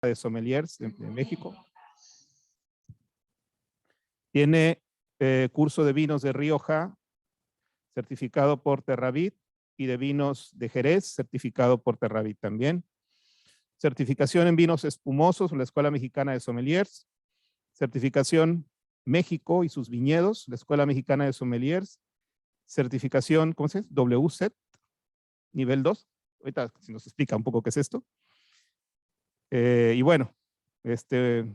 de Sommeliers de México. Tiene curso de vinos de Rioja, certificado por Terravit, y de vinos de Jerez, certificado por Terravit también. Certificación en vinos espumosos, la Escuela Mexicana de Sommeliers. Certificación México y sus viñedos, la Escuela Mexicana de Sommeliers. Certificación, ¿cómo se dice? WSET, nivel 2. Ahorita si nos explica un poco qué es esto. Y bueno,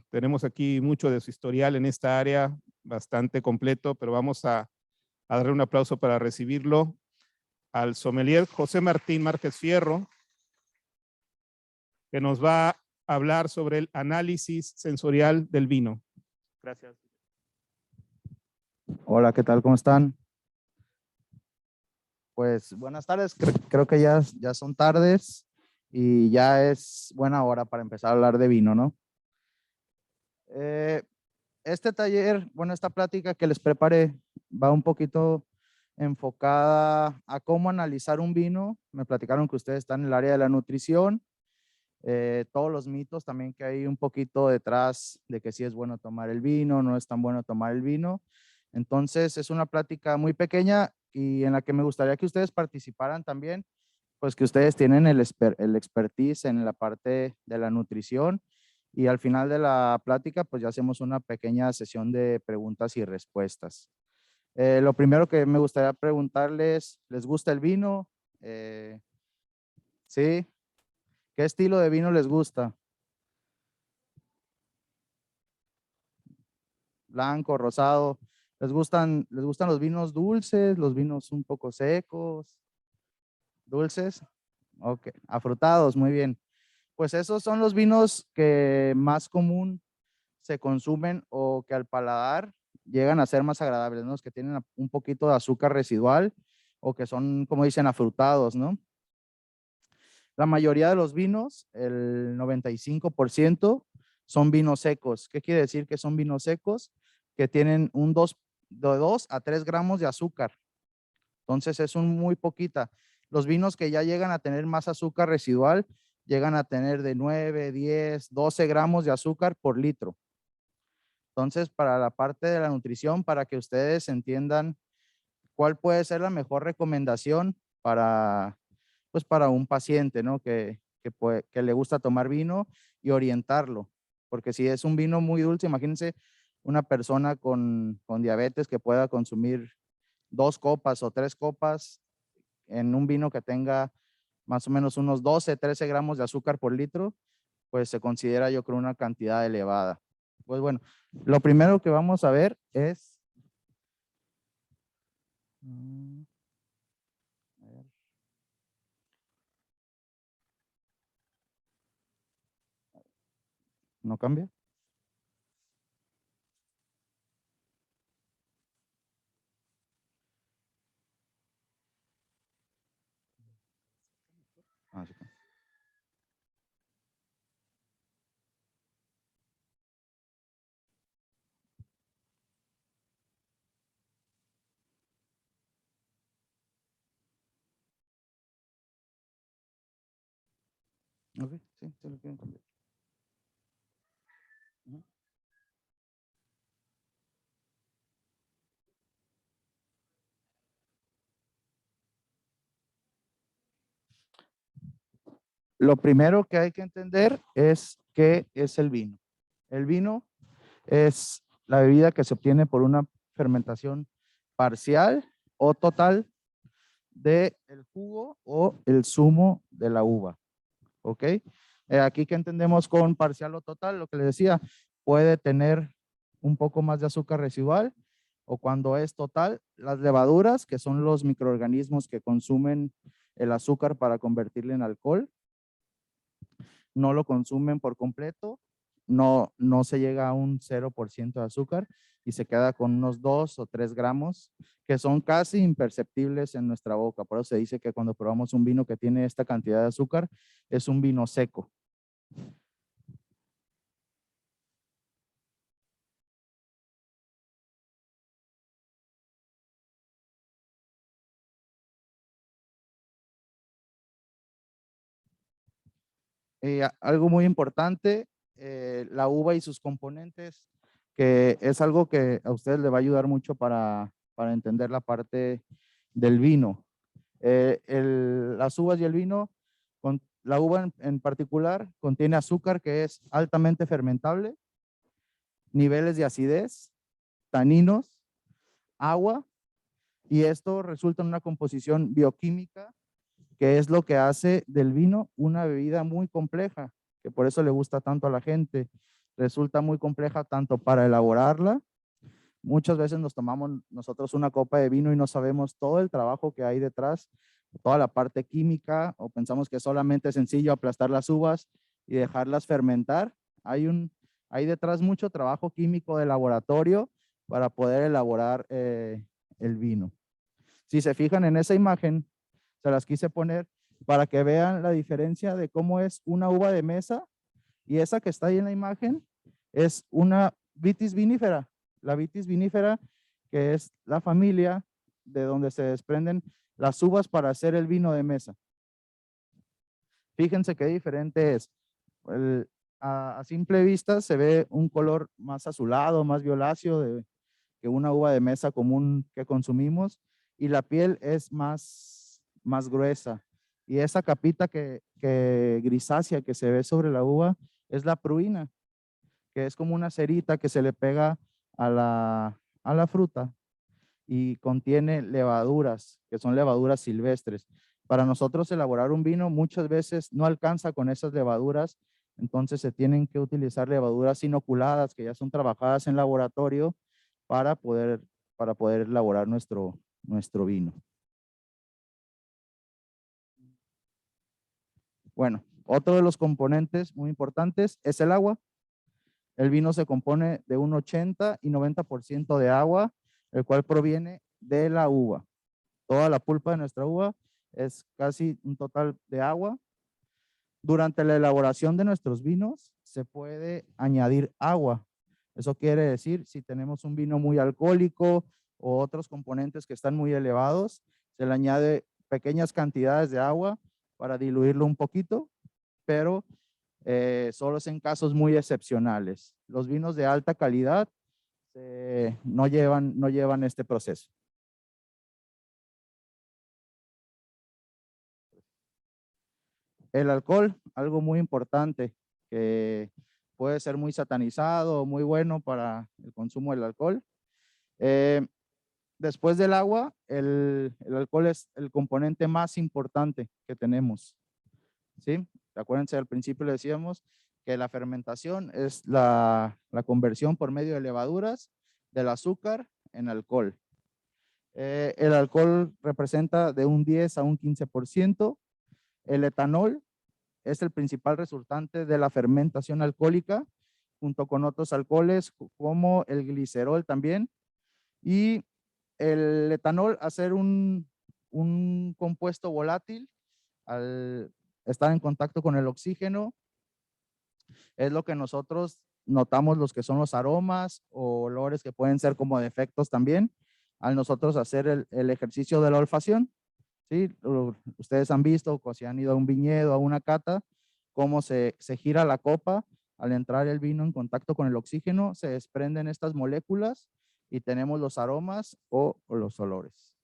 tenemos aquí mucho de su historial en esta área, bastante completo, pero vamos a darle un aplauso para recibirlo al sommelier José Martín Márquez Fierro, que nos va a hablar sobre el análisis sensorial del vino. Gracias. Hola, ¿qué tal? ¿Cómo están? Pues buenas tardes, creo que ya son tardes y ya es buena hora para empezar a hablar de vino, ¿no? Este taller, bueno, esta plática que les preparé va un poquito enfocada a cómo analizar un vino. Me platicaron que ustedes están en el área de la nutrición, todos los mitos también que hay un poquito detrás de que si es bueno tomar el vino, no es tan bueno tomar el vino. Entonces es una plática muy pequeña y en la que me gustaría que ustedes participaran también, pues que ustedes tienen el expertise en la parte de la nutrición y al final de la plática pues ya hacemos una pequeña sesión de preguntas y respuestas. Lo primero que me gustaría preguntarles, ¿les gusta el vino? ¿Sí? ¿Qué estilo de vino les gusta? Blanco, rosado. ¿Les gustan los vinos dulces, los vinos un poco secos? ¿Dulces? Ok, afrutados, muy bien. Pues esos son los vinos que más común se consumen o que al paladar llegan a ser más agradables, ¿no? Los que tienen un poquito de azúcar residual o que son, como dicen, afrutados, ¿no? La mayoría de los vinos, el 95%, son vinos secos. ¿Qué quiere decir que son vinos secos? Que tienen de 2 a 3 gramos de azúcar. Entonces es muy poquita. Los vinos que ya llegan a tener más azúcar residual, llegan a tener de 9, 10, 12 gramos de azúcar por litro. Entonces, para la parte de la nutrición, para que ustedes entiendan cuál puede ser la mejor recomendación para, pues para un paciente, ¿no? Que le gusta tomar vino y orientarlo. Porque si es un vino muy dulce, imagínense una persona con diabetes que pueda consumir 2 copas o 3 copas en un vino que tenga más o menos unos 12, 13 gramos de azúcar por litro, pues se considera yo creo una cantidad elevada. Pues bueno, lo primero que vamos a ver es... ¿No cambia? Ah, sí. Ok, sí, se lo quieren cambiar. Lo primero que hay que entender es qué es el vino. El vino es la bebida que se obtiene por una fermentación parcial o total del jugo o el zumo de la uva. ¿Ok? Aquí que entendemos con parcial o total, lo que les decía, puede tener un poco más de azúcar residual o cuando es total, las levaduras, que son los microorganismos que consumen el azúcar para convertirlo en alcohol, no lo consumen por completo, no se llega a un 0% de azúcar y se queda con unos 2 o 3 gramos que son casi imperceptibles en nuestra boca. Por eso se dice que cuando probamos un vino que tiene esta cantidad de azúcar, es un vino seco. Algo muy importante la uva y sus componentes, que es algo que a ustedes les va a ayudar mucho para entender la parte del vino. Las uvas y el vino, la uva en particular contiene azúcar que es altamente fermentable, niveles de acidez, taninos, agua, y esto resulta en una composición bioquímica que es lo que hace del vino una bebida muy compleja, que por eso le gusta tanto a la gente. Resulta muy compleja tanto para elaborarla. Muchas veces nos tomamos nosotros una copa de vino y no sabemos todo el trabajo que hay detrás, toda la parte química, o pensamos que solamente es sencillo aplastar las uvas y dejarlas fermentar. Hay detrás mucho trabajo químico de laboratorio para poder elaborar el vino. Si se fijan en esa imagen, se las quise poner para que vean la diferencia de cómo es una uva de mesa, y esa que está ahí en la imagen es una Vitis vinifera. La Vitis vinifera, que es la familia de donde se desprenden las uvas para hacer el vino de mesa. Fíjense qué diferente es. A simple vista se ve un color más azulado, más violáceo que una uva de mesa común que consumimos, y la piel es más gruesa. Y esa capita que grisácea que se ve sobre la uva es la pruina, que es como una cerita que se le pega a la fruta y contiene levaduras, que son levaduras silvestres. Para nosotros elaborar un vino muchas veces no alcanza con esas levaduras, entonces se tienen que utilizar levaduras inoculadas que ya son trabajadas en laboratorio para poder elaborar nuestro vino. Bueno, otro de los componentes muy importantes es el agua. El vino se compone de un 80 y 90% de agua, el cual proviene de la uva. Toda la pulpa de nuestra uva es casi un total de agua. Durante la elaboración de nuestros vinos se puede añadir agua. Eso quiere decir, si tenemos un vino muy alcohólico o otros componentes que están muy elevados, se le añade pequeñas cantidades de agua para diluirlo un poquito, pero solo es en casos muy excepcionales. Los vinos de alta calidad no llevan este proceso. El alcohol, algo muy importante, que puede ser muy satanizado o muy bueno para el consumo del alcohol. Después del agua, el alcohol es el componente más importante que tenemos. ¿Sí? Acuérdense, al principio le decíamos que la fermentación es la conversión por medio de levaduras del azúcar en alcohol. El alcohol representa de un 10 a un 15%. El etanol es el principal resultante de la fermentación alcohólica, junto con otros alcoholes como el glicerol también. Y el etanol, al ser un compuesto volátil, al estar en contacto con el oxígeno, es lo que nosotros notamos, los que son los aromas o olores que pueden ser como defectos también, al nosotros hacer el ejercicio de la olfacción. ¿Sí? Ustedes han visto, o si han ido a un viñedo, a una cata, cómo se gira la copa. Al entrar el vino en contacto con el oxígeno, se desprenden estas moléculas y tenemos los aromas o los olores.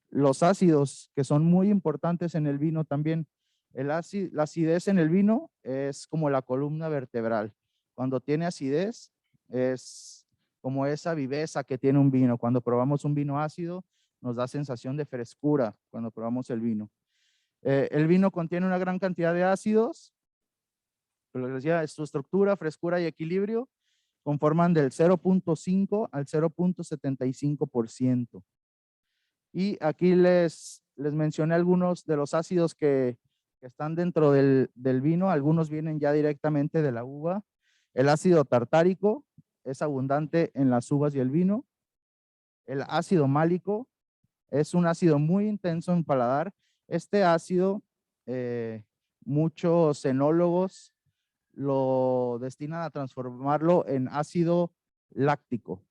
Los ácidos, que son muy importantes en el vino también. La acidez en el vino es como la columna vertebral. Cuando tiene acidez, es como esa viveza que tiene un vino. Cuando probamos un vino ácido, nos da sensación de frescura cuando probamos el vino. El vino contiene una gran cantidad de ácidos. Pero les decía, su estructura, frescura y equilibrio conforman del 0.5 al 0.75%. Y aquí les mencioné algunos de los ácidos que están dentro del vino. Algunos vienen ya directamente de la uva. El ácido tartárico es abundante en las uvas y el vino. El ácido málico es un ácido muy intenso en paladar. Este ácido, muchos enólogos lo destinan a transformarlo en ácido láctico.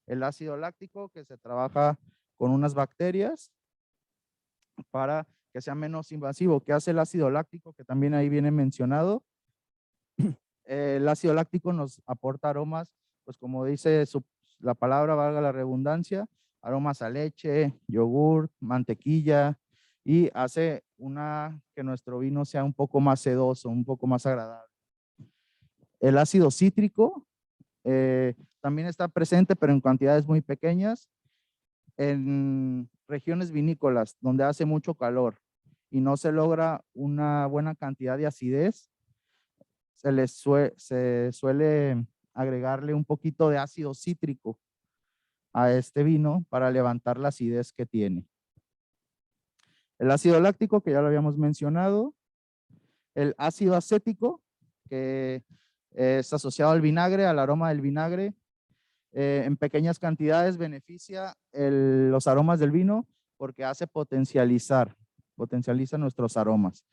El ácido láctico que se trabaja con unas bacterias para que sea menos invasivo. ¿Qué hace el ácido láctico? Que también ahí viene mencionado. El ácido láctico nos aporta aromas, pues como dice la palabra, valga la redundancia, aromas a leche, yogur, mantequilla, y hace que nuestro vino sea un poco más sedoso, un poco más agradable. El ácido cítrico también está presente, pero en cantidades muy pequeñas, en regiones vinícolas donde hace mucho calor y no se logra una buena cantidad de acidez. Se suele agregarle un poquito de ácido cítrico a este vino para levantar la acidez que tiene. El ácido láctico, que ya lo habíamos mencionado. El ácido acético, que es asociado al vinagre, al aroma del vinagre. En pequeñas cantidades beneficia los aromas del vino porque hace potencializa nuestros aromas.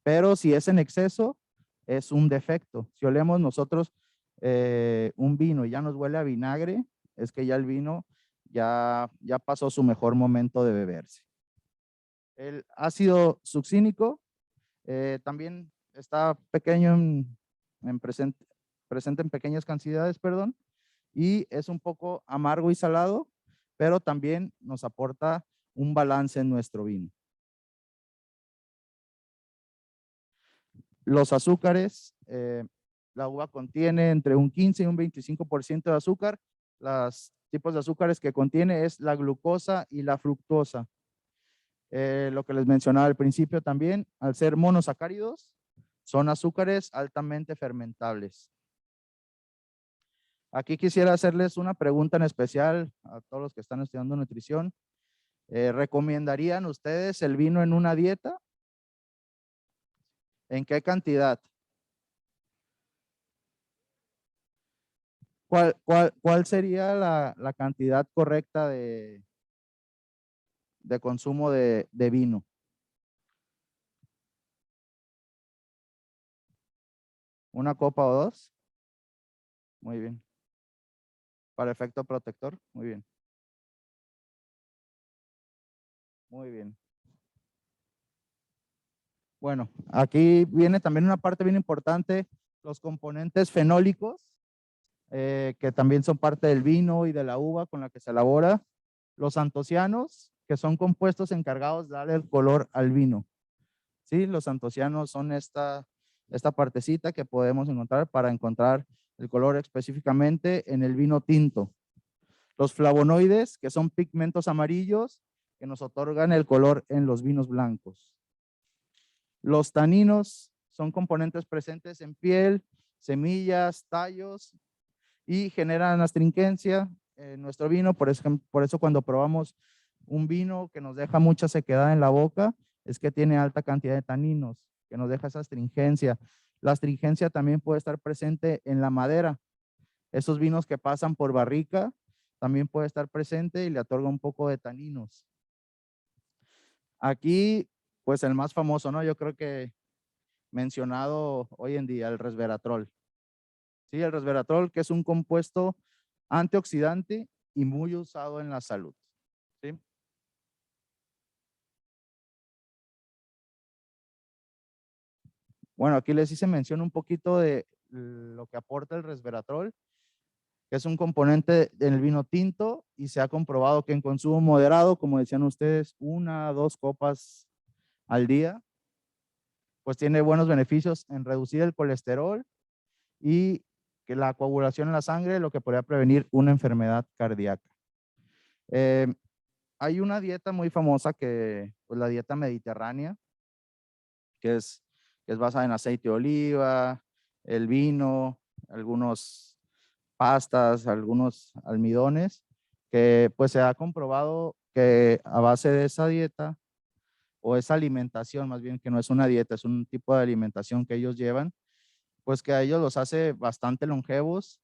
Pero si es en exceso, es un defecto. Si olemos nosotros un vino y ya nos huele a vinagre, es que ya el vino ya pasó su mejor momento de beberse. El ácido succínico también está pequeño presente en pequeñas cantidades, perdón, y es un poco amargo y salado, pero también nos aporta un balance en nuestro vino. Los azúcares, la uva contiene entre un 15 y un 25% de azúcar. Los tipos de azúcares que contiene es la glucosa y la fructosa. Lo que les mencionaba al principio también, al ser monosacáridos, son azúcares altamente fermentables. Aquí quisiera hacerles una pregunta en especial a todos los que están estudiando nutrición. ¿Recomendarían ustedes el vino en una dieta? ¿En qué cantidad? ¿Cuál sería la cantidad correcta de consumo de vino? ¿Una copa o dos? Muy bien. ¿Para efecto protector? Muy bien. Muy bien. Bueno, aquí viene también una parte bien importante, los componentes fenólicos, que también son parte del vino y de la uva con la que se elabora. Los antocianos, que son compuestos encargados de darle el color al vino. ¿Sí? Los antocianos son esta partecita que podemos encontrar para encontrar el color específicamente en el vino tinto. Los flavonoides, que son pigmentos amarillos que nos otorgan el color en los vinos blancos. Los taninos son componentes presentes en piel, semillas, tallos y generan astringencia en nuestro vino. Por eso cuando probamos un vino que nos deja mucha sequedad en la boca, es que tiene alta cantidad de taninos, que nos deja esa astringencia. La astringencia también puede estar presente en la madera. Esos vinos que pasan por barrica también puede estar presente y le otorga un poco de taninos. Aquí, pues el más famoso, ¿no? Yo creo que mencionado hoy en día, el resveratrol. Sí, el resveratrol, que es un compuesto antioxidante y muy usado en la salud. ¿Sí? Bueno, aquí les hice mención un poquito de lo que aporta el resveratrol, que es un componente del vino tinto y se ha comprobado que en consumo moderado, como decían ustedes, 1 a 2 copas al día, pues tiene buenos beneficios en reducir el colesterol y que la coagulación en la sangre, lo que podría prevenir una enfermedad cardíaca. Hay una dieta muy famosa que, pues la dieta mediterránea, que es basada en aceite de oliva, el vino, algunos pastas, algunos almidones, que pues se ha comprobado que a base de esa dieta o esa alimentación, más bien que no es una dieta, es un tipo de alimentación que ellos llevan, pues que a ellos los hace bastante longevos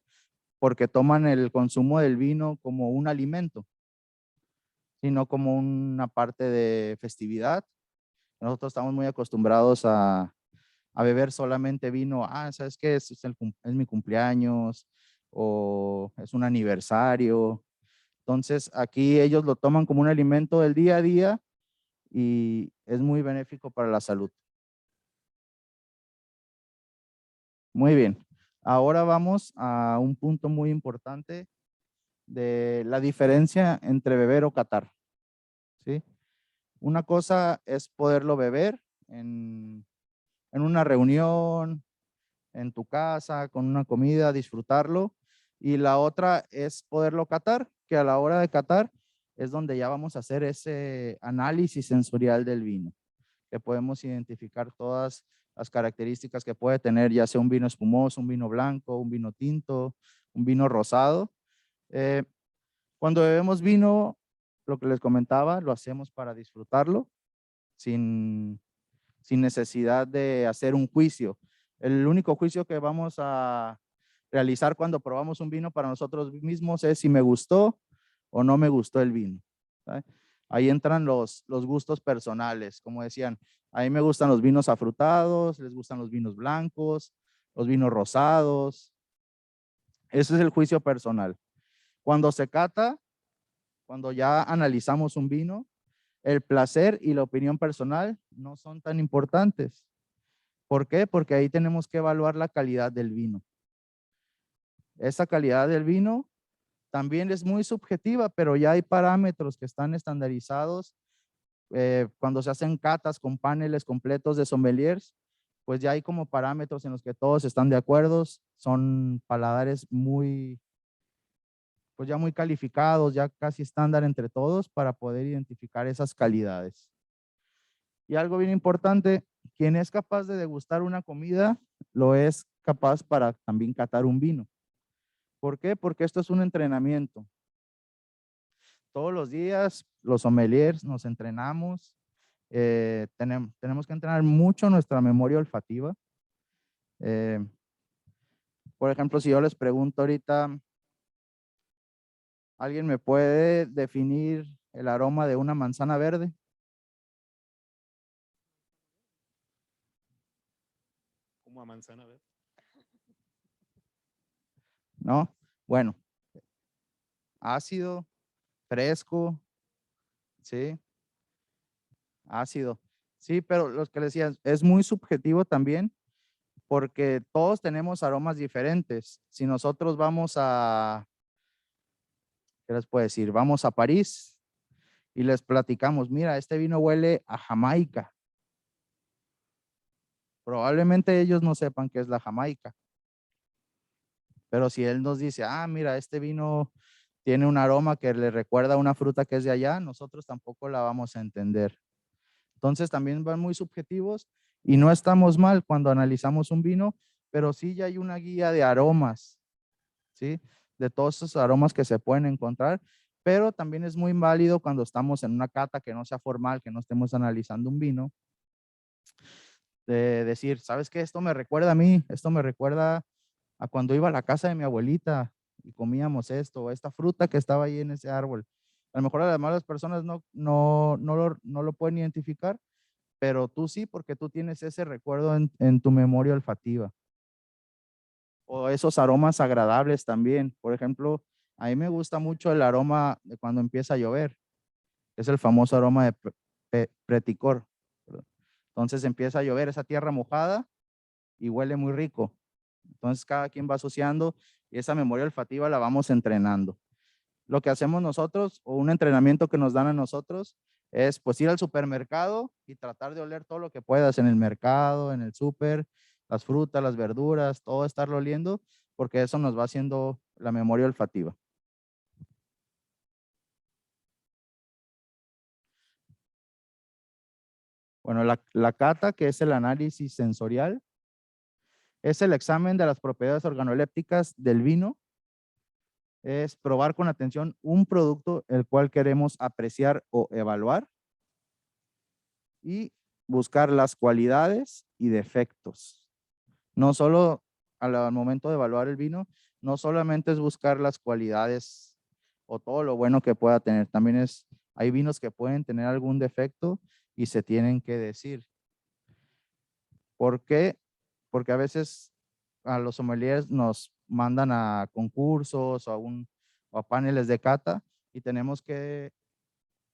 porque toman el consumo del vino como un alimento, sino como una parte de festividad. Nosotros estamos muy acostumbrados a beber solamente vino. ¿Sabes qué? Es mi cumpleaños o es un aniversario. Entonces, aquí ellos lo toman como un alimento del día a día y es muy benéfico para la salud. Muy bien. Ahora vamos a un punto muy importante de la diferencia entre beber o catar. ¿Sí? Una cosa es poderlo beber en una reunión, en tu casa, con una comida, disfrutarlo. Y la otra es poderlo catar, que a la hora de catar es donde ya vamos a hacer ese análisis sensorial del vino, que podemos identificar todas las características que puede tener, ya sea un vino espumoso, un vino blanco, un vino tinto, un vino rosado. Cuando bebemos vino, lo que les comentaba, lo hacemos para disfrutarlo, sin necesidad de hacer un juicio. El único juicio que vamos a realizar cuando probamos un vino para nosotros mismos es si me gustó o no me gustó el vino. ¿Sabe? Ahí entran los gustos personales. Como decían, a mí me gustan los vinos afrutados, les gustan los vinos blancos, los vinos rosados. Ese es el juicio personal. Cuando se cata, cuando ya analizamos un vino, el placer y la opinión personal no son tan importantes. ¿Por qué? Porque ahí tenemos que evaluar la calidad del vino. Esa calidad del vino también es muy subjetiva, pero ya hay parámetros que están estandarizados. Cuando se hacen catas con paneles completos de sommeliers, pues ya hay como parámetros en los que todos están de acuerdo. Son paladares pues ya muy calificados, ya casi estándar entre todos para poder identificar esas calidades. Y algo bien importante, quien es capaz de degustar una comida, lo es capaz para también catar un vino. ¿Por qué? Porque esto es un entrenamiento. Todos los días los sommeliers nos entrenamos, tenemos que entrenar mucho nuestra memoria olfativa. Por ejemplo, si yo les pregunto ahorita, ¿alguien me puede definir el aroma de una manzana verde? ¿Cómo a manzana verde? ¿No? Bueno, ácido, fresco, ¿sí? Ácido. Sí, pero los que les decía, es muy subjetivo también porque todos tenemos aromas diferentes. Si nosotros vamos a, ¿qué les puedo decir? Vamos a París y les platicamos, mira, este vino huele a Jamaica. Probablemente ellos no sepan qué es la Jamaica. Pero si él nos dice, ah, mira, este vino tiene un aroma que le recuerda a una fruta que es de allá, nosotros tampoco la vamos a entender. Entonces también van muy subjetivos y no estamos mal cuando analizamos un vino, pero sí ya hay una guía de aromas, ¿sí? De todos esos aromas que se pueden encontrar, pero también es muy válido cuando estamos en una cata que no sea formal, que no estemos analizando un vino, de decir, ¿sabes qué? Esto me recuerda a mí, esto me recuerda a cuando iba a la casa de mi abuelita y comíamos esto, esta fruta que estaba ahí en ese árbol. A lo mejor a las malas personas no lo pueden identificar, pero tú sí, porque tú tienes ese recuerdo en tu memoria olfativa. O esos aromas agradables también. Por ejemplo, a mí me gusta mucho el aroma de cuando empieza a llover. Es el famoso aroma de preticor. Entonces empieza a llover esa tierra mojada y huele muy rico. Entonces cada quien va asociando y esa memoria olfativa la vamos entrenando. Lo que hacemos nosotros o un entrenamiento que nos dan a nosotros es pues ir al supermercado y tratar de oler todo lo que puedas en el mercado, en el súper, las frutas, las verduras, todo estarlo oliendo, porque eso nos va haciendo la memoria olfativa. Bueno, la cata, que es el análisis sensorial, es el examen de las propiedades organolépticas del vino. Es probar con atención un producto el cual queremos apreciar o evaluar y buscar las cualidades y defectos. No solo al momento de evaluar el vino, no solamente es buscar las cualidades o todo lo bueno que pueda tener, también hay vinos que pueden tener algún defecto y se tienen que decir. ¿Por qué? Porque a veces a los sommeliers nos mandan a concursos o a paneles de cata y tenemos que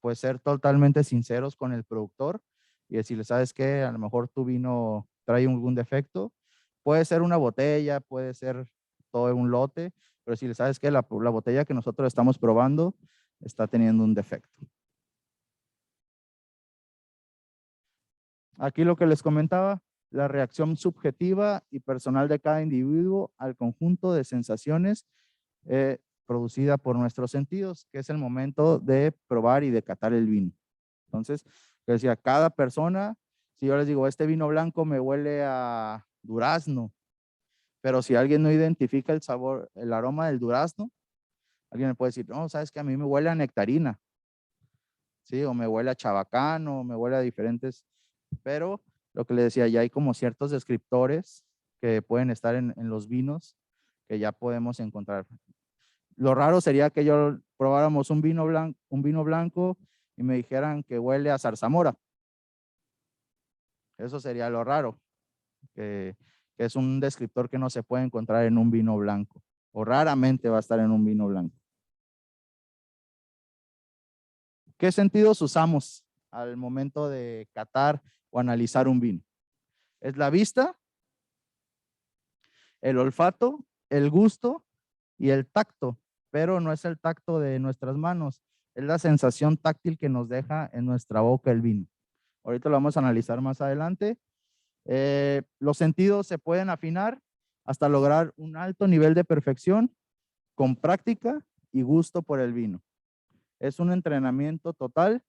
pues ser totalmente sinceros con el productor y decirle, ¿sabes qué? A lo mejor tu vino trae algún defecto. Puede ser una botella, puede ser todo un lote, pero si le sabes que la botella que nosotros estamos probando está teniendo un defecto. Aquí lo que les comentaba, la reacción subjetiva y personal de cada individuo al conjunto de sensaciones producida por nuestros sentidos, que es el momento de probar y de catar el vino. Entonces, yo decía, cada persona, si yo les digo, este vino blanco me huele a durazno, pero si alguien no identifica el sabor, el aroma del durazno, alguien me puede decir, no, sabes que a mí me huele a nectarina, ¿sí? O me huele a chabacán, o me huele a diferentes, pero lo que le decía, ya hay como ciertos descriptores que pueden estar en los vinos que ya podemos encontrar. Lo raro sería que yo probáramos un vino blanco y me dijeran que huele a zarzamora. Eso sería lo raro, que es un descriptor que no se puede encontrar en un vino blanco, o raramente va a estar en un vino blanco. ¿Qué sentidos usamos al momento de catar o analizar un vino? Es la vista, el olfato, el gusto y el tacto, pero no es el tacto de nuestras manos, es la sensación táctil que nos deja en nuestra boca el vino. Ahorita lo vamos a analizar más adelante. Los sentidos se pueden afinar hasta lograr un alto nivel de perfección con práctica y gusto por el vino. Es un entrenamiento total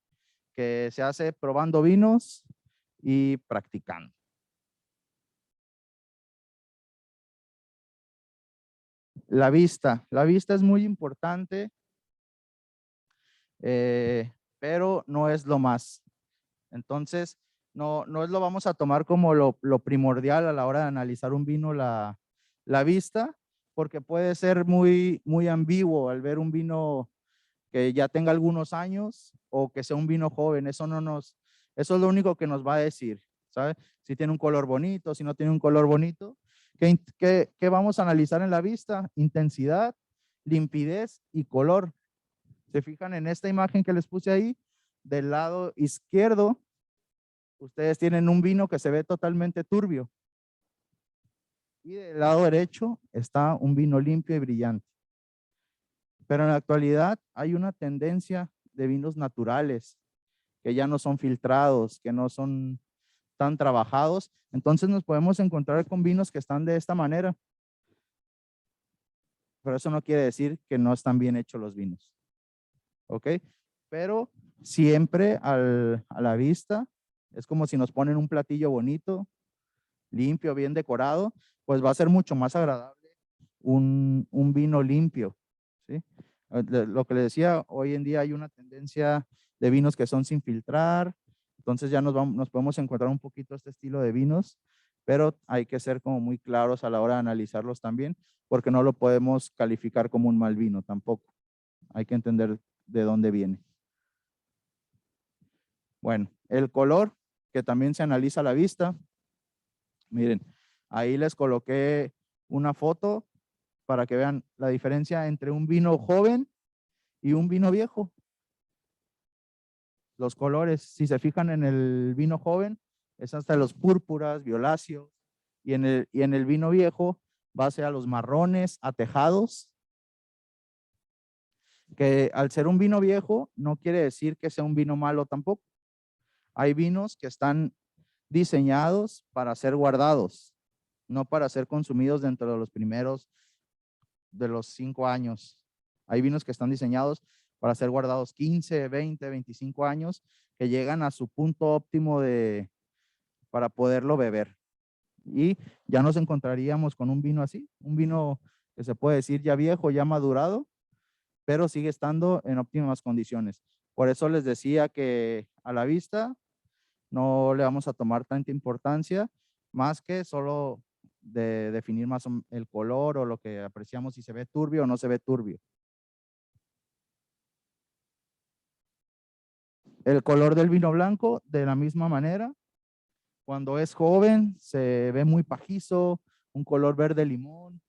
que se hace probando vinos y practicando. La vista es muy importante, pero no es lo más. Entonces, no lo vamos a tomar como lo primordial a la hora de analizar un vino, la vista, porque puede ser muy ambiguo al ver un vino que ya tenga algunos años o que sea un vino joven. Eso es lo único que nos va a decir, ¿sabe? Si tiene un color bonito, si no tiene un color bonito. ¿Qué vamos a analizar en la vista? Intensidad, limpidez y color. ¿Se fijan en esta imagen que les puse ahí? Del lado izquierdo, ustedes tienen un vino que se ve totalmente turbio. Y del lado derecho está un vino limpio y brillante. Pero en la actualidad hay una tendencia de vinos naturales, que ya no son filtrados, que no son tan trabajados. Entonces nos podemos encontrar con vinos que están de esta manera. Pero eso no quiere decir que no están bien hechos los vinos. ¿Ok? Pero siempre a la vista, es como si nos ponen un platillo bonito, limpio, bien decorado, pues va a ser mucho más agradable un vino limpio, ¿sí? Lo que le decía, hoy en día hay una tendencia de vinos que son sin filtrar, entonces ya nos podemos encontrar un poquito este estilo de vinos, pero hay que ser como muy claros a la hora de analizarlos también, porque no lo podemos calificar como un mal vino tampoco. Hay que entender de dónde viene. Bueno, el color, que también se analiza a la vista. Miren, ahí les coloqué una foto para que vean la diferencia entre un vino joven y un vino viejo. Los colores, si se fijan en el vino joven, es hasta los púrpuras, violáceos, y en el vino viejo va a ser a los marrones, atejados, que al ser un vino viejo no quiere decir que sea un vino malo tampoco. Hay vinos que están diseñados para ser guardados, no para ser consumidos dentro de los primeros de los 5 años. Hay vinos que están diseñados para ser guardados 15, 20, 25 años, que llegan a su punto óptimo para poderlo beber. Y ya nos encontraríamos con un vino así, un vino que se puede decir ya viejo, ya madurado, pero sigue estando en óptimas condiciones. Por eso les decía que a la vista no le vamos a tomar tanta importancia, más que solo de definir más el color o lo que apreciamos, si se ve turbio o no se ve turbio. El color del vino blanco, de la misma manera, cuando es joven se ve muy pajizo, un color verde limón.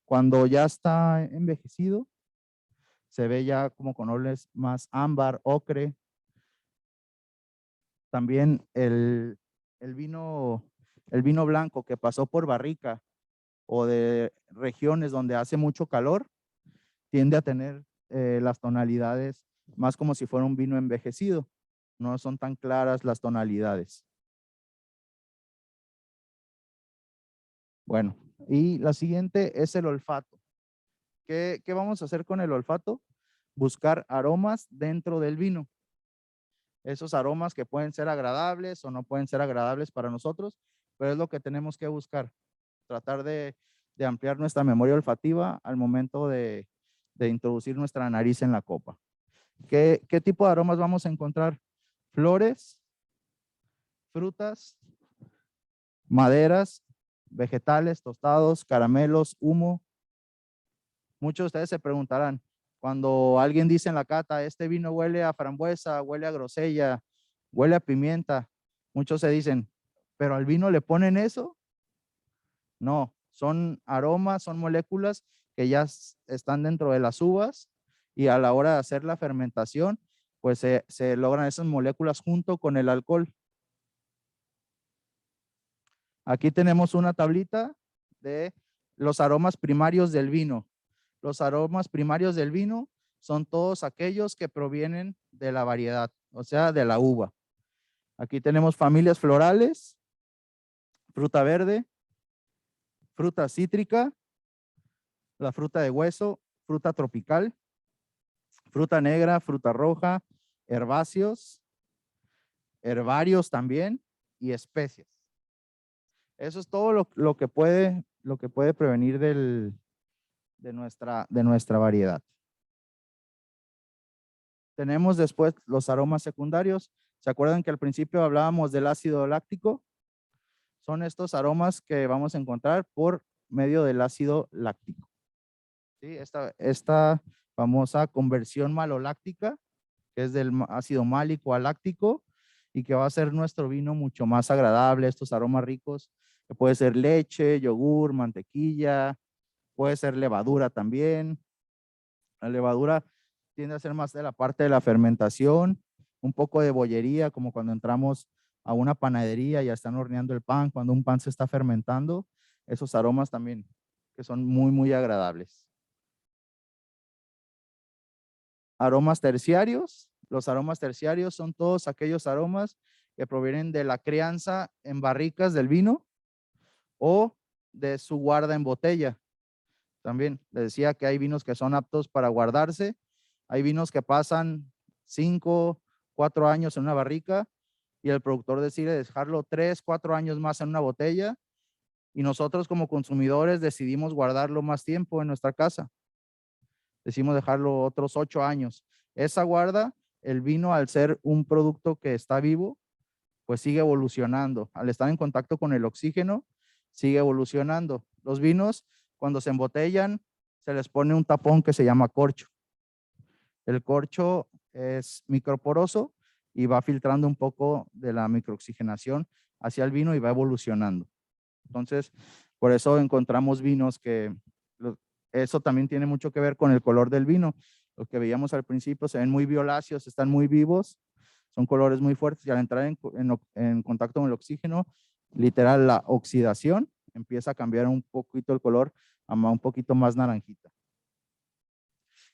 Cuando ya está envejecido, se ve ya como colores más ámbar, ocre. También el vino blanco que pasó por barrica o de regiones donde hace mucho calor, tiende a tener las tonalidades más como si fuera un vino envejecido. No son tan claras las tonalidades. Bueno, y la siguiente es el olfato. ¿Qué vamos a hacer con el olfato? Buscar aromas dentro del vino. Esos aromas que pueden ser agradables o no pueden ser agradables para nosotros, pero es lo que tenemos que buscar. Tratar de ampliar nuestra memoria olfativa al momento de introducir nuestra nariz en la copa. ¿Qué tipo de aromas vamos a encontrar? Flores, frutas, maderas, vegetales, tostados, caramelos, humo. Muchos de ustedes se preguntarán, cuando alguien dice en la cata, este vino huele a frambuesa, huele a grosella, huele a pimienta, muchos se dicen, ¿pero al vino le ponen eso? No, son aromas, son moléculas que ya están dentro de las uvas y a la hora de hacer la fermentación, pues se logran esas moléculas junto con el alcohol. Aquí tenemos una tablita de los aromas primarios del vino. Los aromas primarios del vino son todos aquellos que provienen de la variedad, o sea, de la uva. Aquí tenemos familias florales, fruta verde, fruta cítrica, la fruta de hueso, fruta tropical, fruta negra, fruta roja, herbáceos, herbarios también y especias. Eso es todo lo que puede prevenir de nuestra variedad. Tenemos después los aromas secundarios. ¿Se acuerdan que al principio hablábamos del ácido láctico? Son estos aromas que vamos a encontrar por medio del ácido láctico. ¿Sí? Esta famosa conversión maloláctica, que es del ácido málico al láctico y que va a hacer nuestro vino mucho más agradable. Estos aromas ricos, que puede ser leche, yogur, mantequilla, puede ser levadura también. La levadura tiende a ser más de la parte de la fermentación, un poco de bollería, como cuando entramos a una panadería y ya están horneando el pan, cuando un pan se está fermentando, esos aromas también, que son muy, muy agradables. Aromas terciarios. Los aromas terciarios son todos aquellos aromas que provienen de la crianza en barricas del vino o de su guarda en botella. También les decía que hay vinos que son aptos para guardarse. Hay vinos que pasan 5, 4 años en una barrica y el productor decide dejarlo 3, 4 años más en una botella y nosotros como consumidores decidimos guardarlo más tiempo en nuestra casa. Decidimos dejarlo otros 8 años. Esa guarda, el vino al ser un producto que está vivo, pues sigue evolucionando. Al estar en contacto con el oxígeno, sigue evolucionando. Los vinos, cuando se embotellan, se les pone un tapón que se llama corcho. El corcho es microporoso y va filtrando un poco de la microoxigenación hacia el vino y va evolucionando. Entonces, por eso encontramos vinos que, eso también tiene mucho que ver con el color del vino. Los que veíamos al principio se ven muy violáceos, están muy vivos, son colores muy fuertes y al entrar en contacto con el oxígeno, literal la oxidación empieza a cambiar un poquito el color a un poquito más naranjita.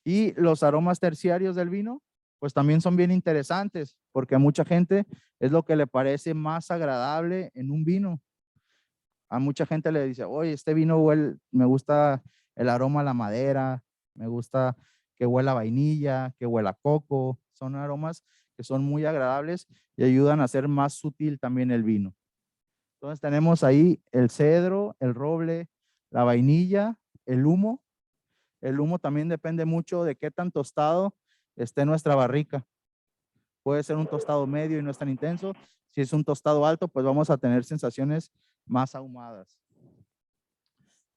Y los aromas terciarios del vino, pues también son bien interesantes, porque a mucha gente es lo que le parece más agradable en un vino. A mucha gente le dice, oye, este vino huele, me gusta el aroma a la madera, me gusta que huela a vainilla, que huela a coco. Son aromas que son muy agradables y ayudan a hacer más sutil también el vino. Entonces tenemos ahí el cedro, el roble, la vainilla, el humo. El humo también depende mucho de qué tan tostado esté nuestra barrica. Puede ser un tostado medio y no es tan intenso. Si es un tostado alto, pues vamos a tener sensaciones más ahumadas.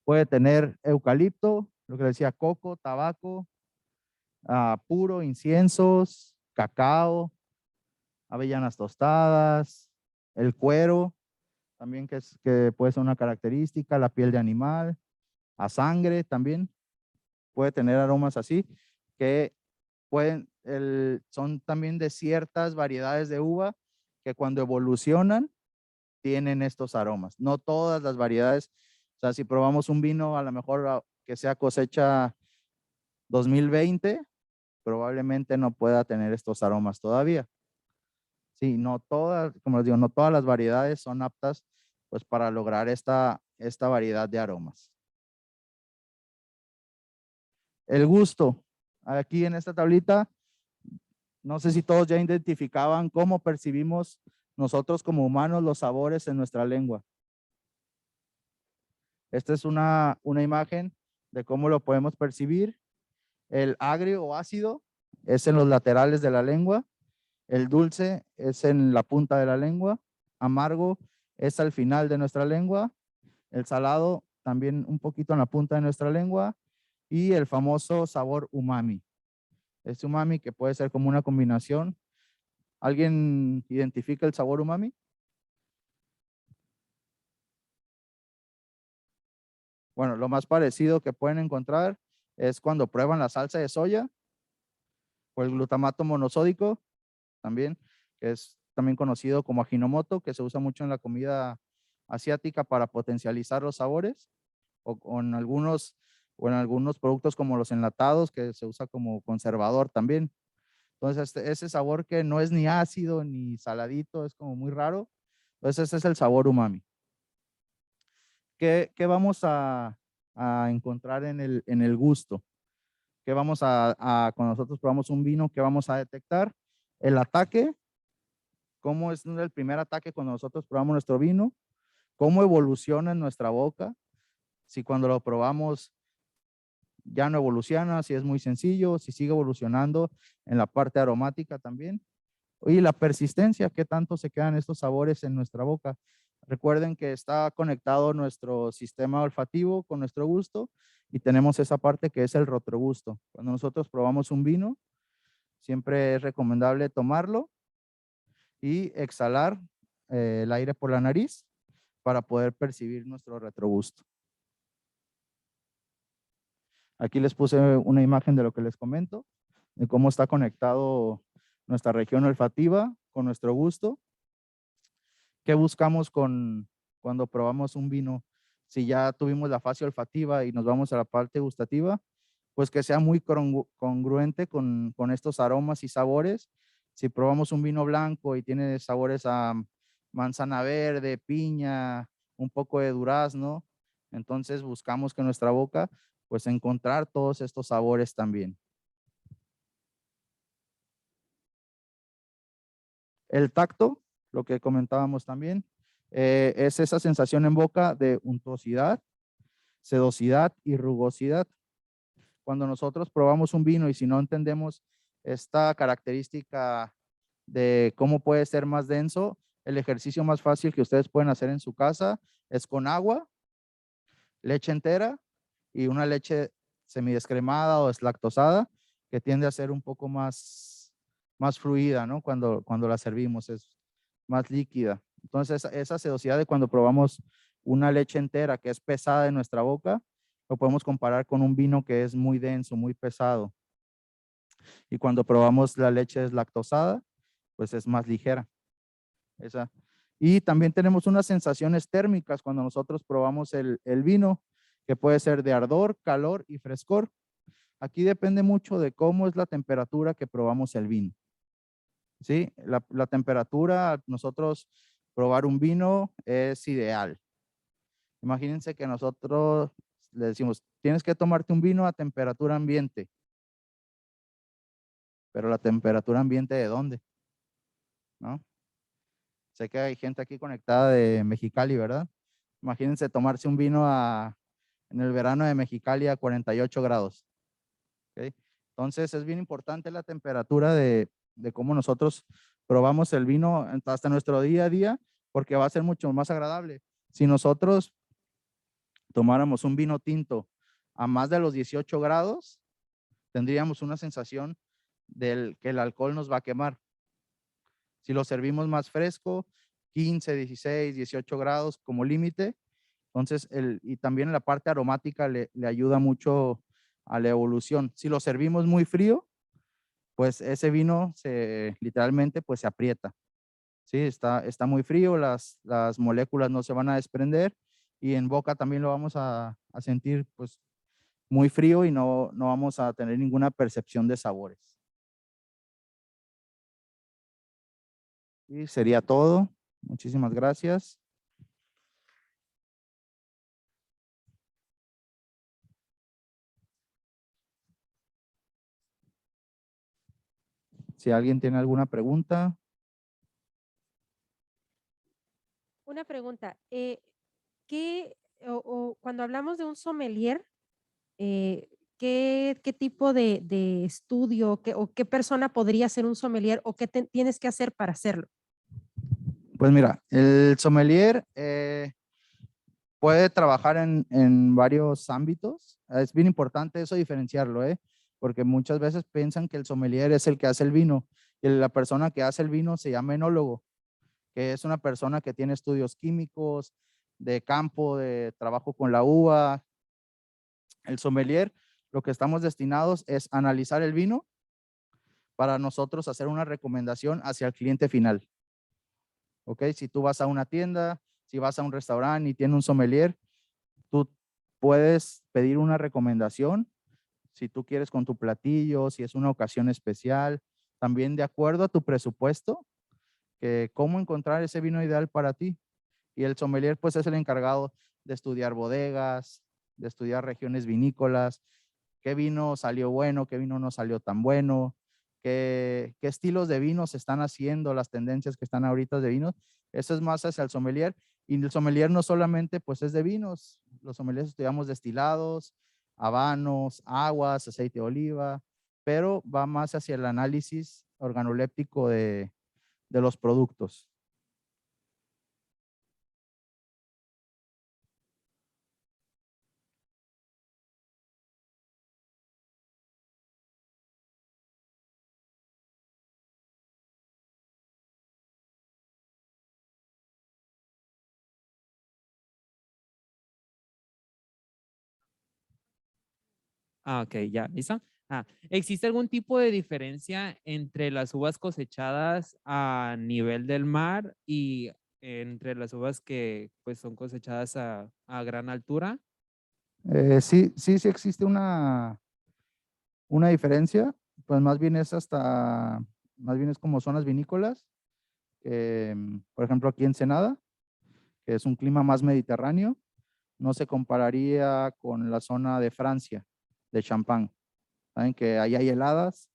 Puede tener eucalipto, lo que decía, coco, tabaco, puro, inciensos, cacao, avellanas tostadas, el cuero, también que puede ser una característica, la piel de animal, a sangre también. Puede tener aromas así que son también de ciertas variedades de uva que cuando evolucionan tienen estos aromas. No todas las variedades, o sea, si probamos un vino a lo mejor que sea cosecha 2020, probablemente no pueda tener estos aromas todavía. Sí, no todas, como les digo, no todas las variedades son aptas pues para lograr esta variedad de aromas. El gusto. Aquí en esta tablita, no sé si todos ya identificaban cómo percibimos nosotros como humanos los sabores en nuestra lengua. Esta es una imagen de cómo lo podemos percibir. El agrio o ácido es en los laterales de la lengua. El dulce es en la punta de la lengua. Amargo es al final de nuestra lengua. El salado también un poquito en la punta de nuestra lengua. Y el famoso sabor umami. Este umami que puede ser como una combinación. ¿Alguien identifica el sabor umami? Bueno, lo más parecido que pueden encontrar es cuando prueban la salsa de soya o el glutamato monosódico también, que es también conocido como Ajinomoto, que se usa mucho en la comida asiática para potencializar los sabores, o en algunos productos como los enlatados, que se usa como conservador también. Entonces, ese sabor que no es ni ácido ni saladito, es como muy raro. Entonces, ese es el sabor umami. ¿Qué vamos a encontrar en el gusto? ¿Qué vamos cuando nosotros probamos un vino, qué vamos a detectar? El ataque, cómo es el primer ataque cuando nosotros probamos nuestro vino, cómo evoluciona en nuestra boca, si cuando lo probamos ya no evoluciona, si es muy sencillo, si sigue evolucionando en la parte aromática también. Y la persistencia, qué tanto se quedan estos sabores en nuestra boca. Recuerden que está conectado nuestro sistema olfativo con nuestro gusto y tenemos esa parte que es el retrogusto. Cuando nosotros probamos un vino, siempre es recomendable tomarlo y exhalar el aire por la nariz para poder percibir nuestro retrogusto. Aquí les puse una imagen de lo que les comento, de cómo está conectado nuestra región olfativa con nuestro gusto. ¿Qué buscamos cuando probamos un vino? Si ya tuvimos la fase olfativa y nos vamos a la parte gustativa, pues que sea muy congruente con estos aromas y sabores. Si probamos un vino blanco y tiene sabores a manzana verde, piña, un poco de durazno, entonces buscamos que nuestra boca pues encontrar todos estos sabores también. El tacto, lo que comentábamos también, es esa sensación en boca de untuosidad, sedosidad y rugosidad. Cuando nosotros probamos un vino y si no entendemos esta característica de cómo puede ser más denso, el ejercicio más fácil que ustedes pueden hacer en su casa es con agua, leche entera y una leche semidescremada o deslactosada que tiende a ser un poco más fluida, ¿no? Cuando la servimos es más líquida. Entonces esa sedosidad de cuando probamos una leche entera que es pesada en nuestra boca, lo podemos comparar con un vino que es muy denso, muy pesado. Y cuando probamos la leche deslactosada, pues es más ligera. Esa. Y también tenemos unas sensaciones térmicas cuando nosotros probamos el vino, que puede ser de ardor, calor y frescor. Aquí depende mucho de cómo es la temperatura que probamos el vino. ¿Sí? La temperatura, nosotros probar un vino es ideal. Imagínense que nosotros le decimos, tienes que tomarte un vino a temperatura ambiente. Pero la temperatura ambiente, ¿de dónde? ¿No? Sé que hay gente aquí conectada de Mexicali, ¿verdad? Imagínense tomarse un vino en el verano de Mexicali a 48 grados. ¿Okay? Entonces es bien importante la temperatura de cómo nosotros probamos el vino hasta nuestro día a día, porque va a ser mucho más agradable. Si nosotros tomáramos un vino tinto a más de los 18 grados, tendríamos una sensación del que el alcohol nos va a quemar. Si lo servimos más fresco, 15, 16, 18 grados como límite, entonces y también en la parte aromática le ayuda mucho a la evolución. Si lo servimos muy frío, pues ese vino literalmente pues se aprieta. Sí, está muy frío, las moléculas no se van a desprender y en boca también lo vamos a sentir pues muy frío y no vamos a tener ninguna percepción de sabores. Y sería todo. Muchísimas gracias. Si alguien tiene alguna pregunta. Una pregunta. Cuando hablamos de un sommelier, ¿qué tipo de estudio o qué persona podría ser un sommelier o qué tienes que hacer para hacerlo? Pues mira, el sommelier puede trabajar en varios ámbitos. Es bien importante eso diferenciarlo, porque muchas veces piensan que el sommelier es el que hace el vino y la persona que hace el vino se llama enólogo, que es una persona que tiene estudios químicos, de campo, de trabajo con la uva. El sommelier, lo que estamos destinados es analizar el vino para nosotros hacer una recomendación hacia el cliente final. ¿Ok? Si tú vas a una tienda, si vas a un restaurante y tiene un sommelier, tú puedes pedir una recomendación si tú quieres con tu platillo, si es una ocasión especial, también de acuerdo a tu presupuesto, que cómo encontrar ese vino ideal para ti. Y el sommelier pues es el encargado de estudiar bodegas, de estudiar regiones vinícolas, qué vino salió bueno, qué vino no salió tan bueno, qué estilos de vinos se están haciendo, las tendencias que están ahorita de vinos. Eso es más hacia el sommelier. Y el sommelier no solamente pues es de vinos, los sommeliers estudiamos destilados, habanos, aguas, aceite de oliva, pero va más hacia el análisis organoléptico de los productos. Ah, ok, ya, ¿listo? ¿Existe algún tipo de diferencia entre las uvas cosechadas a nivel del mar y entre las uvas que pues son cosechadas a gran altura? Sí existe una diferencia, pues más bien es más bien es como zonas vinícolas, por ejemplo aquí en Ensenada, que es un clima más mediterráneo, no se compararía con la zona de Francia, de Champán. Saben que ahí hay heladas,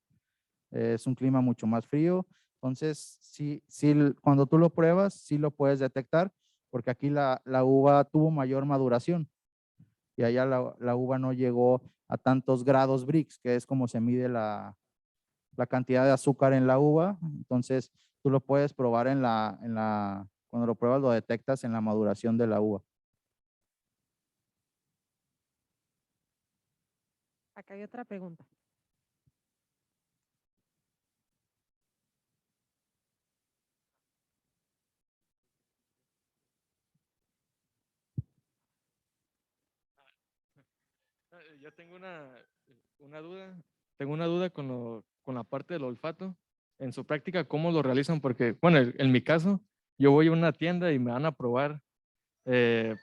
es un clima mucho más frío, entonces sí, cuando tú lo pruebas, sí lo puedes detectar, porque aquí la uva tuvo mayor maduración y allá la uva no llegó a tantos grados Brix, que es como se mide la cantidad de azúcar en la uva. Entonces, tú lo puedes probar cuando lo pruebas, lo detectas en la maduración de la uva. Acá hay otra pregunta. Yo tengo una duda. Tengo una duda con la parte del olfato. En su práctica, ¿cómo lo realizan? Porque, bueno, en mi caso, yo voy a una tienda y me van a probar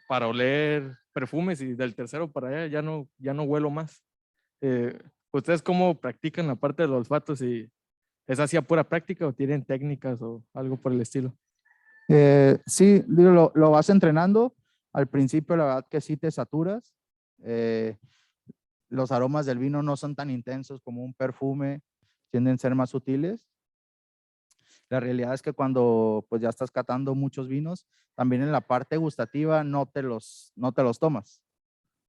para oler perfumes y del tercero para allá ya no huelo más. ¿Ustedes cómo practican la parte del olfato? ¿Si es así a pura práctica o tienen técnicas o algo por el estilo? Sí, digo, lo vas entrenando. Al principio, la verdad que sí te saturas. Los aromas del vino no son tan intensos como un perfume, tienden a ser más sutiles. La realidad es que cuando pues ya estás catando muchos vinos, también en la parte gustativa no te los tomas.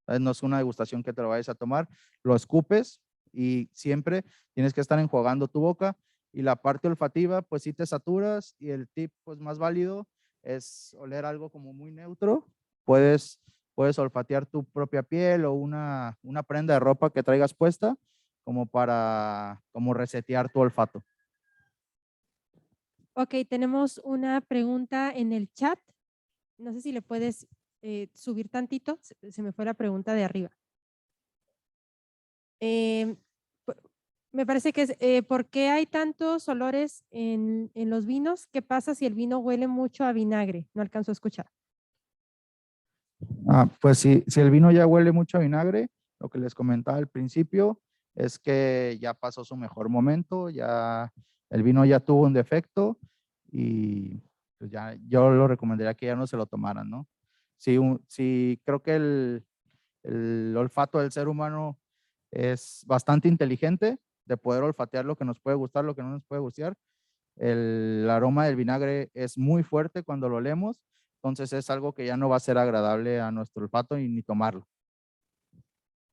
No es una degustación que te lo vayas a tomar, lo escupes y siempre tienes que estar enjuagando tu boca. Y la parte olfativa, pues sí te saturas y el tip pues más válido es oler algo como muy neutro. Puedes olfatear tu propia piel o una prenda de ropa que traigas puesta como resetear tu olfato. Ok, tenemos una pregunta en el chat. No sé si le puedes subir tantito. Se me fue la pregunta de arriba. Me parece que es, ¿por qué hay tantos olores en los vinos? ¿Qué pasa si el vino huele mucho a vinagre? No alcanzo a escuchar. Pues si el vino ya huele mucho a vinagre, lo que les comentaba al principio es que ya pasó su mejor momento, ya el vino ya tuvo un defecto y pues ya yo lo recomendaría que ya no se lo tomaran, ¿no? Si creo que el olfato del ser humano es bastante inteligente de poder olfatear lo que nos puede gustar, lo que no nos puede gustar. El aroma del vinagre es muy fuerte cuando lo olemos, entonces es algo que ya no va a ser agradable a nuestro olfato y ni tomarlo.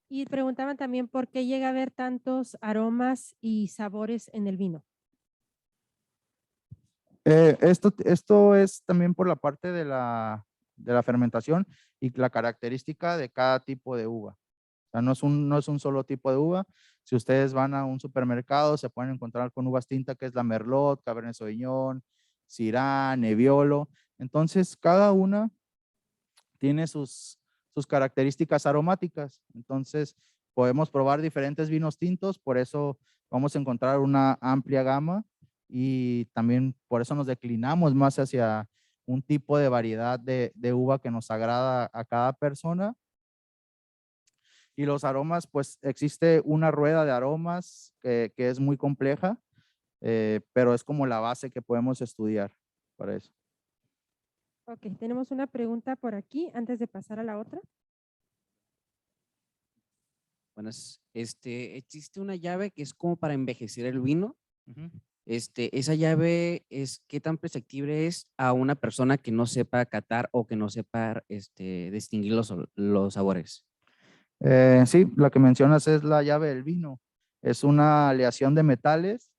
Y preguntaban también por qué llega a haber tantos aromas y sabores en el vino. Esto es también por la parte de la fermentación y la característica de cada tipo de uva. O sea, no es un solo tipo de uva. Si ustedes van a un supermercado, se pueden encontrar con uvas tinta, que es la Merlot, Cabernet Sauvignon, Syrah, Nebbiolo. Entonces, cada una tiene sus características aromáticas. Entonces, podemos probar diferentes vinos tintos, por eso vamos a encontrar una amplia gama y también por eso nos declinamos más hacia un tipo de variedad de uva que nos agrada a cada persona. Y los aromas, pues existe una rueda de aromas que es muy compleja, pero es como la base que podemos estudiar para eso. Ok, tenemos una pregunta por aquí antes de pasar a la otra. Buenas. Existe una llave que es como para envejecer el vino. Ujú. Esa llave ¿qué tan perceptible es a una persona que no sepa catar o que no sepa distinguir los sabores? Sí, la que mencionas es la llave del vino. Es una aleación de metales.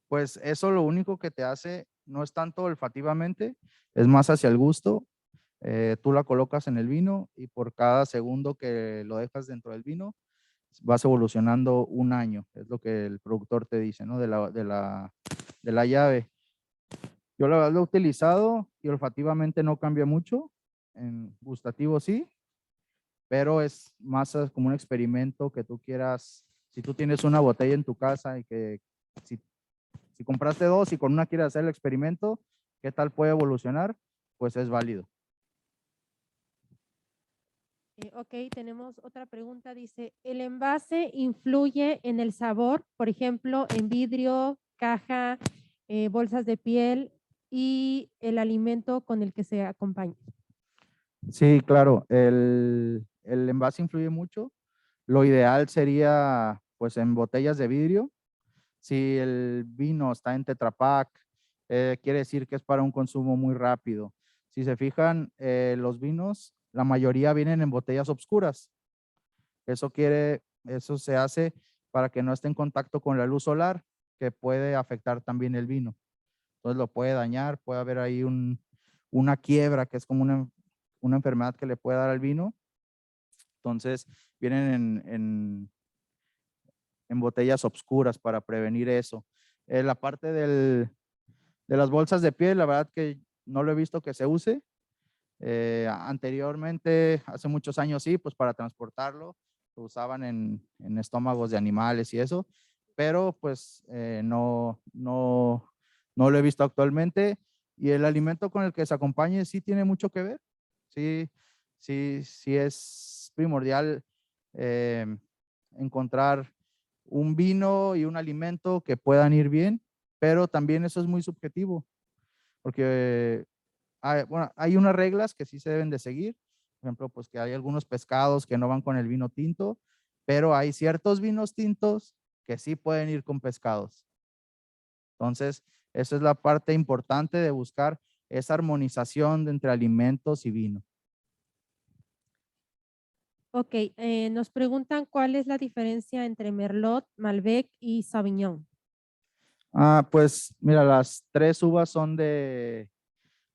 Pues eso lo único que te hace no es tanto olfativamente, es más hacia el gusto. Tú la colocas en el vino y por cada segundo que lo dejas dentro del vino, vas evolucionando un año. Es lo que el productor te dice, ¿no? De la llave. Yo la verdad lo he utilizado y olfativamente no cambia mucho. En gustativo sí, pero es más como un experimento que tú quieras. Si tú tienes una botella en tu casa y que si compraste dos y con una quieres hacer el experimento, ¿qué tal puede evolucionar? Pues es válido. Ok, tenemos otra pregunta. Dice, ¿el envase influye en el sabor? Por ejemplo, en vidrio, caja, bolsas de piel y el alimento con el que se acompaña. Sí, claro, el envase influye mucho. Lo ideal sería pues en botellas de vidrio. Si el vino está en Tetra Pak, quiere decir que es para un consumo muy rápido. Si se fijan, los vinos, la mayoría vienen en botellas obscuras. Eso se hace para que no esté en contacto con la luz solar, que puede afectar también el vino. Entonces lo puede dañar, puede haber ahí una quiebra, que es como una enfermedad que le puede dar al vino. Entonces vienen en botellas obscuras para prevenir eso. La parte de las bolsas de piel, la verdad que no lo he visto que se use. Anteriormente, hace muchos años sí, pues para transportarlo, lo usaban en estómagos de animales y eso, pero pues no lo he visto actualmente. Y el alimento con el que se acompañe sí tiene mucho que ver. Sí es primordial encontrar un vino y un alimento que puedan ir bien, pero también eso es muy subjetivo, porque hay unas reglas que sí se deben de seguir. Por ejemplo, pues que hay algunos pescados que no van con el vino tinto, pero hay ciertos vinos tintos que sí pueden ir con pescados. Entonces, esa es la parte importante de buscar esa armonización entre alimentos y vino. Ok, nos preguntan cuál es la diferencia entre Merlot, Malbec y Sauvignon. Pues mira, las tres uvas son de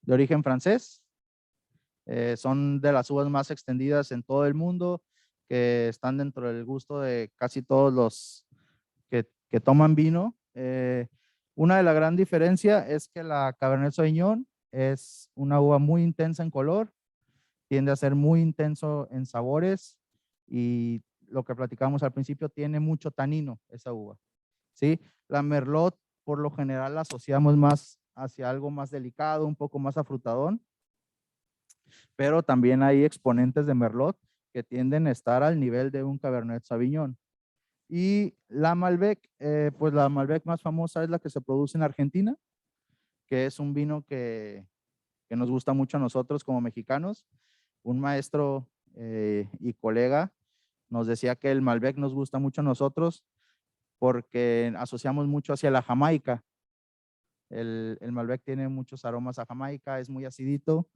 origen francés. Son de las uvas más extendidas en todo el mundo, que están dentro del gusto de casi todos los que toman vino. Una de la gran diferencia es que la Cabernet Sauvignon es una uva muy intensa en color, tiende a ser muy intenso en sabores y lo que platicamos al principio, tiene mucho tanino esa uva, ¿sí? La Merlot, por lo general, la asociamos más hacia algo más delicado, un poco más afrutadón, pero también hay exponentes de Merlot que tienden a estar al nivel de un Cabernet Sauvignon. Y la Malbec, pues la Malbec más famosa es la que se produce en Argentina, que es un vino que nos gusta mucho a nosotros como mexicanos. Un maestro y colega nos decía que el Malbec nos gusta mucho a nosotros porque asociamos mucho hacia la Jamaica. El Malbec tiene muchos aromas a Jamaica, es muy acidito,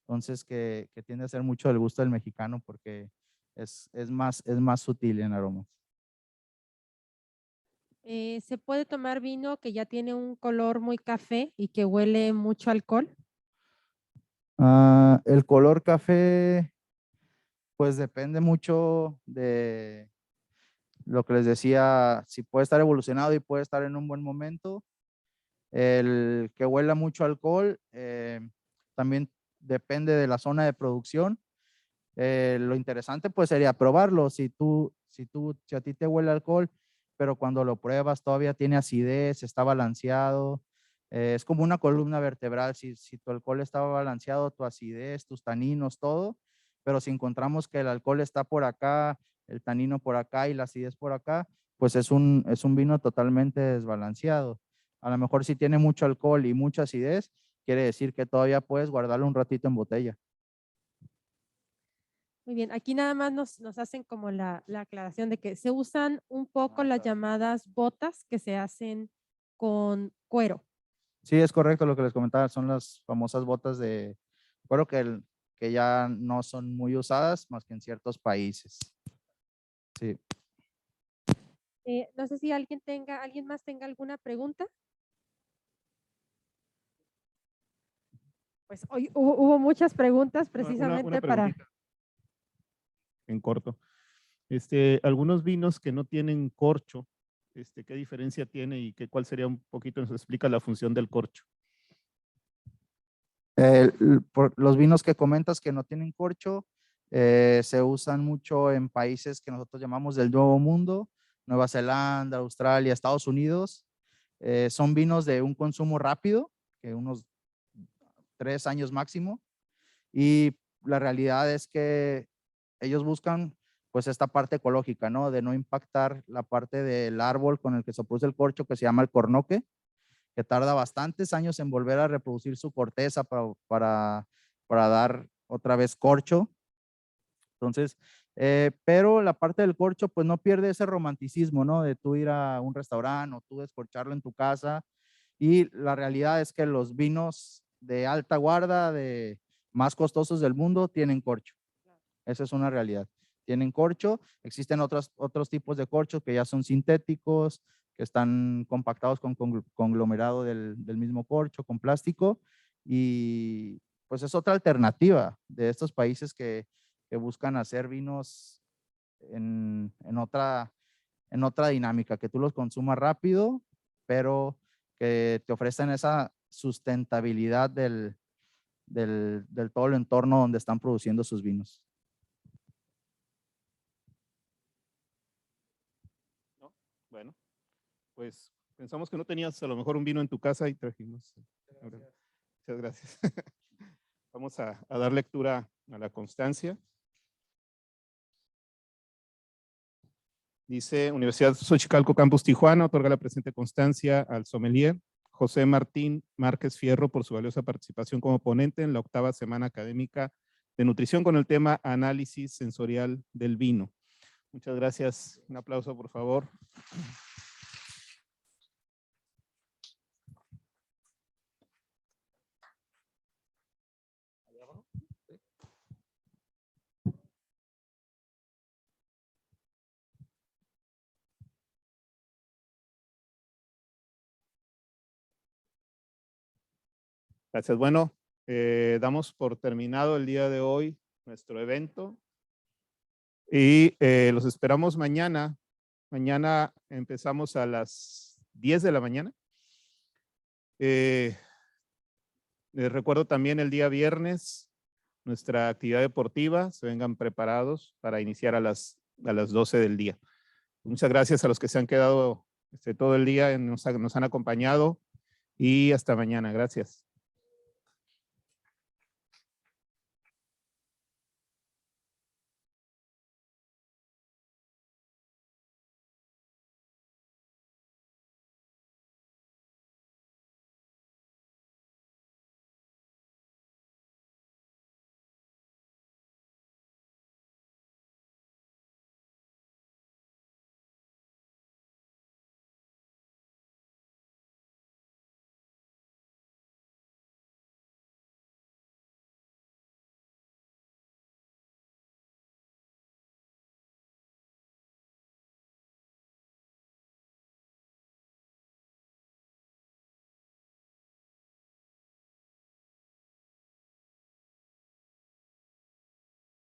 entonces que tiende a ser mucho del gusto del mexicano porque es más sutil en aromas. ¿Se puede tomar vino que ya tiene un color muy café y que huele mucho a alcohol? El color café, pues depende mucho de lo que les decía, si puede estar evolucionado y puede estar en un buen momento. El que huela mucho a alcohol, también depende de la zona de producción. Lo interesante pues sería probarlo. Si a ti te huele a alcohol, pero cuando lo pruebas todavía tiene acidez, está balanceado. Es como una columna vertebral. Si tu alcohol estaba balanceado, tu acidez, tus taninos, todo. Pero si encontramos que el alcohol está por acá, el tanino por acá y la acidez por acá, pues es un vino totalmente desbalanceado. A lo mejor si tiene mucho alcohol y mucha acidez, quiere decir que todavía puedes guardarlo un ratito en botella. Muy bien, aquí nada más nos hacen como la aclaración de que se usan un poco las llamadas botas que se hacen con cuero. Sí, es correcto lo que les comentaba, son las famosas botas de cuero que ya no son muy usadas más que en ciertos países. Sí. No sé si alguien más tenga alguna pregunta. Pues hoy hubo muchas preguntas precisamente Una para... preguntita en corto. Algunos vinos que no tienen corcho, ¿qué diferencia tiene y cuál sería un poquito, nos explica la función del corcho? Los vinos que comentas que no tienen corcho se usan mucho en países que nosotros llamamos del Nuevo Mundo, Nueva Zelanda, Australia, Estados Unidos. Son vinos de un consumo rápido, que unos 3 años máximo. Y la realidad es que ellos buscan pues esta parte ecológica, ¿no? De no impactar la parte del árbol con el que se produce el corcho, que se llama el cornoque, que tarda bastantes años en volver a reproducir su corteza para dar otra vez corcho. Entonces, pero la parte del corcho pues no pierde ese romanticismo, ¿no? De tú ir a un restaurante o tú descorcharlo en tu casa. Y la realidad es que los vinos de alta guarda, de más costosos del mundo, tienen corcho. Esa es una realidad. Tienen corcho, existen otros tipos de corchos que ya son sintéticos, que están compactados con conglomerado del mismo corcho, con plástico, y pues es otra alternativa de estos países que buscan hacer vinos en otra dinámica, que tú los consumas rápido, pero que te ofrecen esa sustentabilidad del todo el entorno donde están produciendo sus vinos. ¿No? Bueno, pues pensamos que no tenías a lo mejor un vino en tu casa y trajimos. Muchas gracias. Vamos a dar lectura a la constancia. Dice, Universidad Xochicalco Campus Tijuana, otorga la presente constancia al sommelier José Martín Márquez Fierro por su valiosa participación como ponente en la 8ª semana académica de nutrición con el tema análisis sensorial del vino. Muchas gracias. Un aplauso, por favor. Gracias. Bueno, damos por terminado el día de hoy nuestro evento y los esperamos mañana. Mañana empezamos a las 10 de la mañana. Les recuerdo también el día viernes nuestra actividad deportiva. Se vengan preparados para iniciar a las a las 12 del día. Muchas gracias a los que se han quedado todo el día, nos han acompañado y hasta mañana. Gracias.